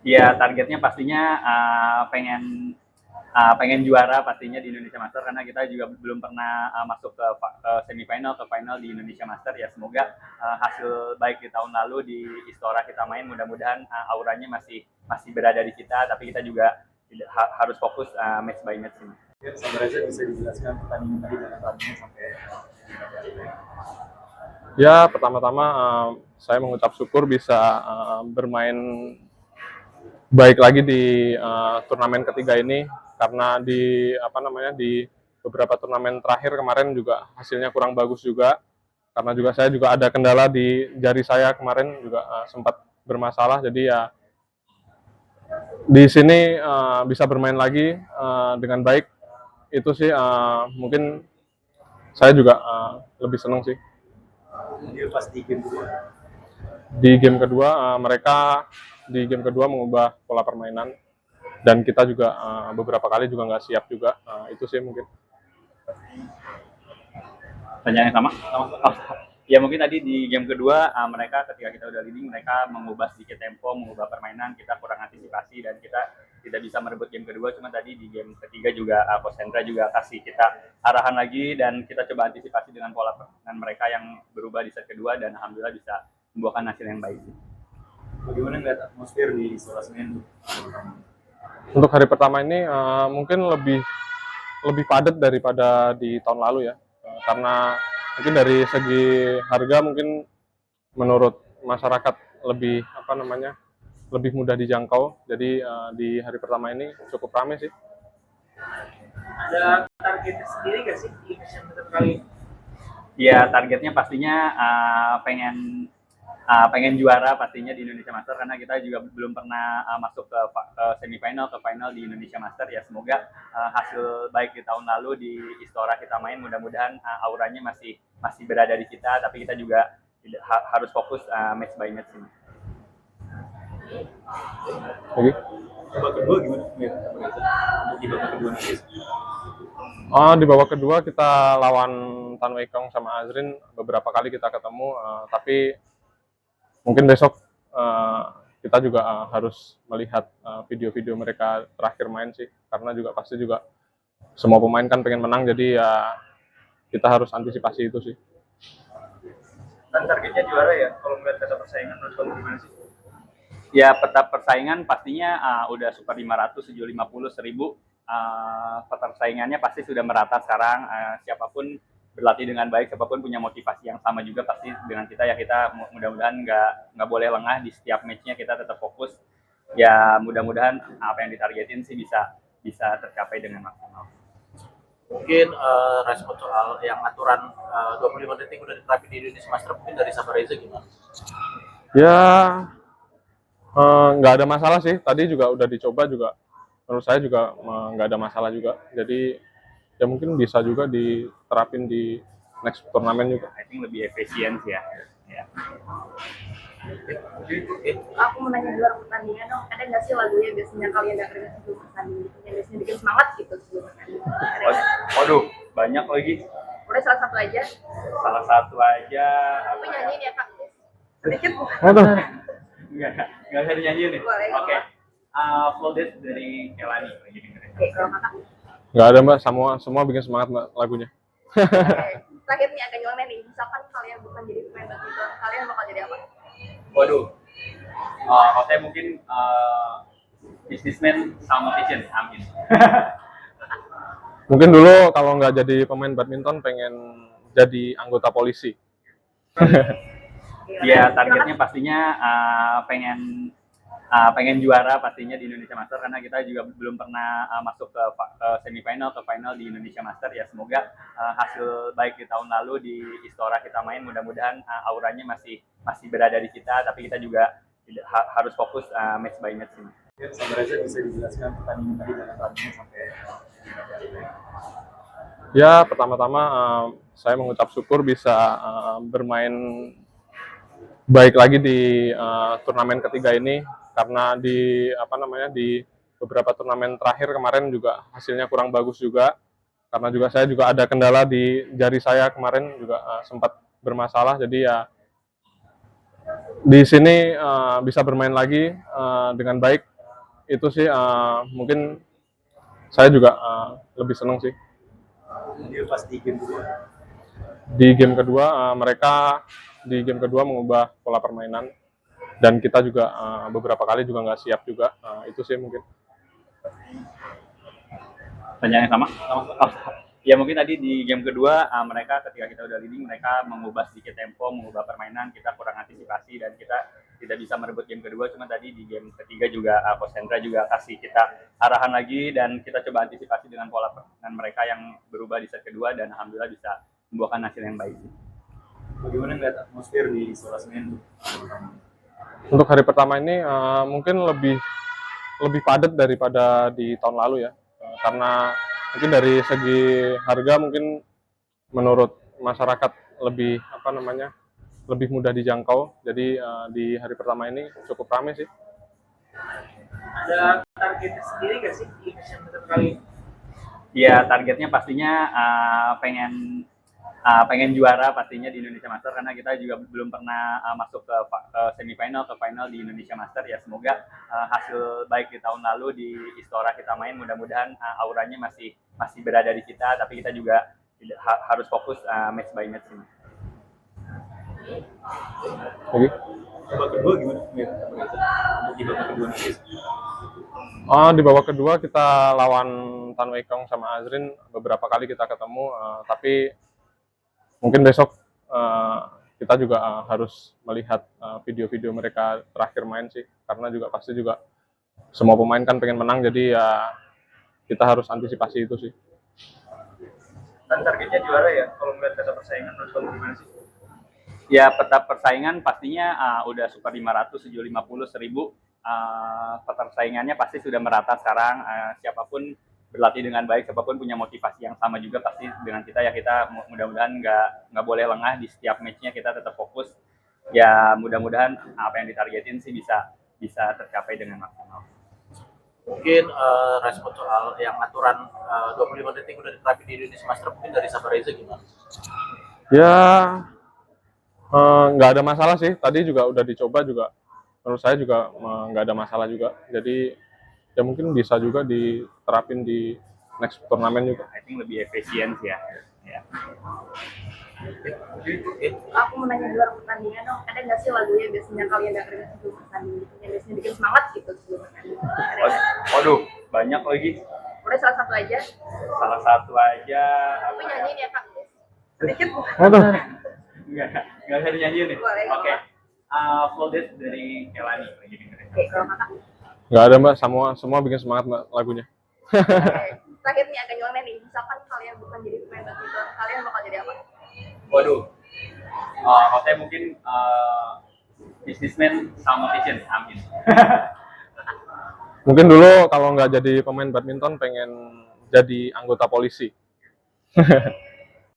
Ya targetnya pastinya pengen juara pastinya di Indonesia Master karena kita juga belum pernah masuk ke semifinal ke final di Indonesia Master ya. Semoga hasil baik di tahun lalu di Istora kita main, mudah-mudahan auranya masih masih berada di kita, tapi kita juga harus fokus match by match ini. Ya, Sabar aja bisa dijelaskan pertandingan tadi dan pertandingan sampai Ya, pertama-tama saya mengucap syukur bisa bermain baik lagi di turnamen ketiga ini, karena di beberapa turnamen terakhir kemarin juga hasilnya kurang bagus juga, karena juga saya juga ada kendala di jari saya kemarin juga sempat bermasalah. Jadi ya di sini bisa bermain lagi dengan baik, itu sih mungkin saya juga lebih senang sih. pas di game kedua. Di game kedua mereka di game kedua mengubah pola permainan, dan kita juga beberapa kali juga nggak siap juga. Itu sih mungkin. Pertanyaan yang sama? Oh, ya mungkin tadi di game kedua mereka ketika kita udah leading mereka mengubah sedikit tempo, mengubah permainan, kita kurang antisipasi dan kita tidak bisa merebut game kedua. Cuma tadi di game ketiga juga Coach Hendra juga kasih kita arahan lagi dan kita coba antisipasi dengan pola permainan mereka yang berubah di set kedua dan alhamdulillah bisa membuahkan hasil yang baik. Bagaimana ngeliat atmosfer di Istora Senin? Untuk hari pertama ini mungkin lebih padat daripada di tahun lalu ya. Karena mungkin dari segi harga mungkin menurut masyarakat lebih mudah dijangkau. Jadi di hari pertama ini cukup ramai sih. Ada targetnya sendiri nggak sih di Indonesia kali ini? Ya targetnya pastinya pengen juara pastinya di Indonesia Master karena kita juga belum pernah masuk ke semifinal ke final di Indonesia Master ya. Semoga hasil baik di tahun lalu di Istora kita main, mudah-mudahan auranya masih masih berada di kita, tapi kita juga harus fokus match by match ini. Oke. Babak kedua gimana? Untuk di babak kedua nanti. Di babak kedua kita lawan Tan Wei Kong sama Azrin beberapa kali kita ketemu, tapi mungkin besok kita juga harus melihat video-video mereka terakhir main sih, karena juga pasti juga semua pemain kan pengen menang, jadi ya kita harus antisipasi itu sih. Dan targetnya juara ya, kalau melihat kata persaingan menurut kamu gimana sih? Ya peta persaingan pastinya udah super 500, 750, 1000. Persaingannya pasti sudah merata sekarang. Siapapun berlatih dengan baik, siapapun punya motivasi yang sama juga pasti dengan kita ya. Kita mudah-mudahan nggak boleh lengah di setiap matchnya, kita tetap fokus. Ya mudah-mudahan apa yang ditargetin sih bisa tercapai dengan maksimal. Mungkin respon soal yang aturan 25 detik udah diterapin di Indonesia Master, mungkin dari Sabar Reza gimana? Ya nggak ada masalah sih, tadi juga udah dicoba juga, menurut saya juga nggak ada masalah juga, jadi ya mungkin bisa juga diterapin di next turnamen juga. I think lebih efisien ya. Aku mau nanya di luar pertandingan dong, ada nggak sih lagunya biasanya kalian dengerin sebelum pertandingan yang biasanya bikin semangat gitu sebelum pertandingan? Waduh, banyak lagi. Udah salah satu aja. Salah satu aja. Aku nyanyiin ya Kak. Sedikit. Aduh. Nggak bisa dinyanyiin nih. Oke. Flooded dari Kelani. Oke, kalau Kakak. Nggak ada mbak, semua bikin semangat mbak lagunya. Terakhir nih agak nyeleneh nih, misalkan kalian bukan jadi pemain badminton, kalian bakal jadi apa? Waduh. Kalau saya mungkin businessman sama fashion. Amin. Mungkin dulu kalau nggak jadi pemain badminton pengen jadi anggota polisi. Ya targetnya pastinya pengen juara pastinya di Indonesia Master karena kita juga belum pernah masuk ke semifinal ke final di Indonesia Master ya. Semoga hasil baik di tahun lalu di Istora kita main, mudah-mudahan auranya masih masih berada di kita, tapi kita juga harus fokus match by match ini. Ya, Sabar aja bisa dijelaskan pertandingan tadi dan pertandingan sampai Ya, pertama-tama saya mengucap syukur bisa bermain baik lagi di turnamen ketiga ini, karena di beberapa turnamen terakhir kemarin juga hasilnya kurang bagus juga, karena juga saya juga ada kendala di jari saya kemarin juga sempat bermasalah. Jadi ya di sini bisa bermain lagi dengan baik, itu sih mungkin saya juga lebih senang sih. Dia pas di game dulu. Di game kedua mereka di game kedua mengubah pola permainan dan kita juga beberapa kali juga nggak siap juga. Itu sih mungkin. Pertanyaan yang sama? Ya mungkin tadi di game kedua mereka ketika kita udah leading mereka mengubah sedikit tempo, mengubah permainan, kita kurang antisipasi dan kita tidak bisa merebut game kedua. Cuma tadi di game ketiga juga Coach Hendra juga kasih kita arahan lagi dan kita coba antisipasi dengan pola permainan mereka yang berubah di set kedua dan alhamdulillah bisa membuahkan hasil yang baik. Bagaimana ngeliat atmosfer di Istora Senin? Untuk hari pertama ini mungkin lebih padat daripada di tahun lalu ya. Karena mungkin dari segi harga mungkin menurut masyarakat lebih lebih mudah dijangkau. Jadi di hari pertama ini cukup ramai sih. Ada targetnya sendiri nggak sih di Asian Games kali ini? Ya targetnya pastinya pengen juara pastinya di Indonesia Master karena kita juga belum pernah masuk ke semifinal ke final di Indonesia Master ya. Semoga hasil baik di tahun lalu di Istora kita main mudah-mudahan auranya masih berada di kita, tapi kita juga harus fokus match by match ini. Oke. Babak kedua gimana? Untuk di babak kedua nanti. Di babak kedua kita lawan Tan Wei Kong sama Azrin beberapa kali kita ketemu, tapi mungkin besok kita juga harus melihat video-video mereka terakhir main sih, karena juga pasti juga semua pemain kan pengen menang, jadi ya kita harus antisipasi itu sih. Dan targetnya juara ya. Kalau melihat kata persaingan menurut kamu gimana sih? Ya peta persaingan pastinya udah super 500, 750, 1000. Persaingannya pasti sudah merata sekarang. Siapapun berlatih dengan baik, siapapun punya motivasi yang sama juga pasti dengan kita ya. Kita mudah-mudahan nggak boleh lengah di setiap matchnya, kita tetap fokus. Ya mudah-mudahan apa yang ditargetin sih bisa tercapai dengan maksimal. Mungkin respon soal yang aturan 25 detik udah diterapin di Indonesia Master, mungkin dari Sabar Reza gimana? Ya nggak ada masalah sih, tadi juga udah dicoba juga, menurut saya juga nggak ada masalah juga, jadi ya mungkin bisa juga diterapin di next turnamen juga. I think lebih efisien sih ya. Aku mau nanya di luar pertandingan dong, ada nggak sih lagunya biasanya kalian dengerin sebelum pertandingan yang biasanya bikin semangat gitu sebelum pertandingan? Ada nggak? Waduh, banyak lagi. Udah salah satu aja. Salah satu aja. Aku nyanyiin ya kak. Sedikit. Aduh. Nggak bisa dinyanyiin nih. Boleh, Oke. boleh. Full Days dari Kelani lagi dengerin. Oke, kalau kakak. Nggak ada mbak, semua bikin semangat mbak lagunya. Oke. Terakhir nih agak nyeloneh nih, misalkan kalian bukan jadi pemain badminton, kalian bakal jadi apa? Waduh. Kalau saya mungkin businessman sama fashion. Amin. Mungkin dulu kalau nggak jadi pemain badminton pengen jadi anggota polisi.